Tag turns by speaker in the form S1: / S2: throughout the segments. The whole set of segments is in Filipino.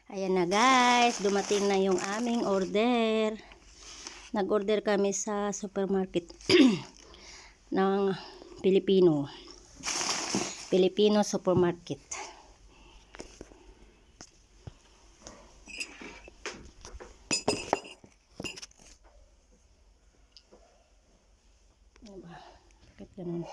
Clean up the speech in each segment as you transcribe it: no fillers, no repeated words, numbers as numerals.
S1: Ayan na guys, dumating na yung aming order. Nag-order kami sa supermarket ng Filipino supermarket. Bakit ganun?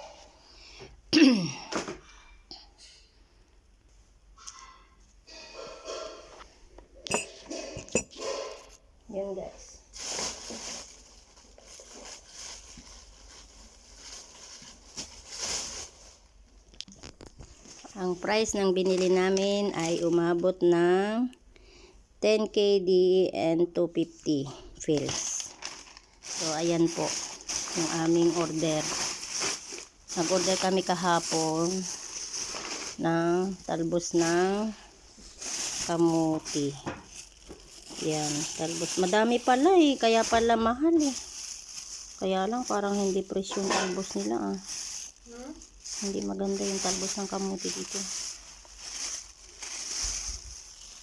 S1: Yan guys. Ang price ng binili namin ay umabot ng 10 KD and 250 fills. So ayan po yung aming order. Nag-order kami kahapon ng talbos ng kamuti. Yan, talbos. Madami pala eh, kaya pala mahal eh. Kaya lang parang hindi presyo yung talbos nila ah. Hindi maganda yung talbos ng kamuti dito.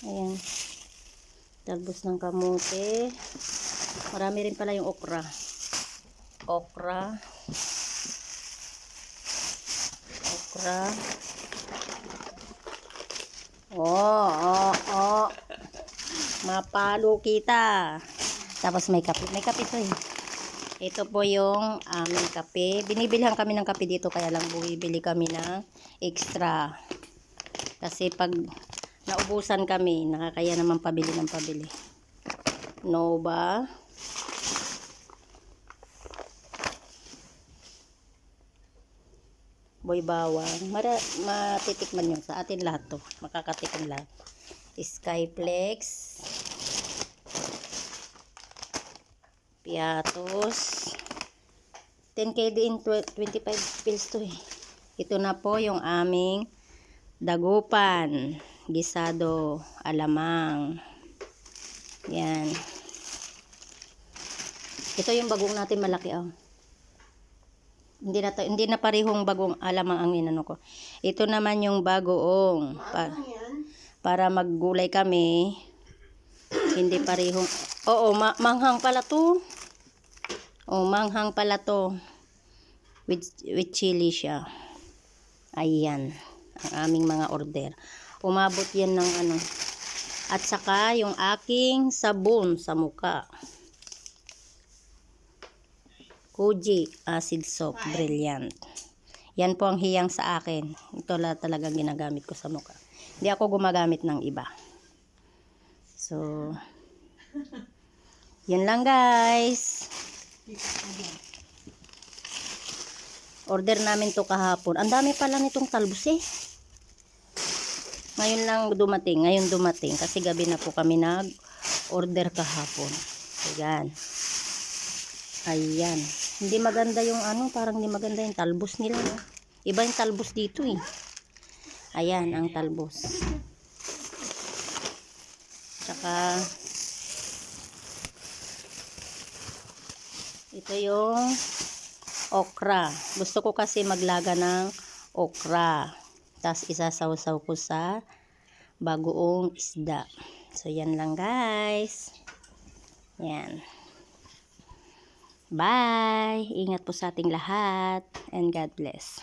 S1: Ayan. Talbos ng kamuti. Marami rin pala yung okra. Okra. Oh. Mapalo kita. Tapos may kape. May kape to eh. Ito po yung aming kape. Binibilihan kami ng kape dito, kaya lang bumibili kami ng extra. Kasi pag naubusan kami, nakakaya naman pabili ng pabili. Nova. Boy bawang. Matitikman nyo. Sa atin lahat to. Makakatikim lahat. Skyflex. Piatos. 10 KD in 25 pills to eh. Ito na po yung aming dagupan. Gisado alamang. Yan. Ito yung bagong natin malaki oh. Hindi na parehong bagong alamang ang inano ko. Ito naman yung bagoong. Para maggulay kami. Hindi parehong. Oo, manghang pala to. Oh, manghang pala to. With chili siya. Ayan. Ang aming mga order. Umabot yan ng ano. At saka yung aking sabon sa muka. Fuji acid soap brilliant. Yan po ang hiyang sa akin. Ito talagang ginagamit ko sa muka. Hindi ako gumagamit ng iba. So, yun lang guys. Order namin to kahapon. Ang dami pala nitong talbos eh. Ngayon lang dumating. Ngayon dumating. Kasi gabi na po kami nag-order kahapon. Ayan. Ayan. Hindi maganda yung ano. Parang hindi maganda yung talbos nila. No? Iba yung talbos dito eh. Ayan ang talbos. Tsaka ito yung okra. Gusto ko kasi maglaga ng okra. Tapos isasawsaw ko sa bagoong isda. So yan lang guys. Yan. Bye. Ingat po sa ating lahat. And God bless.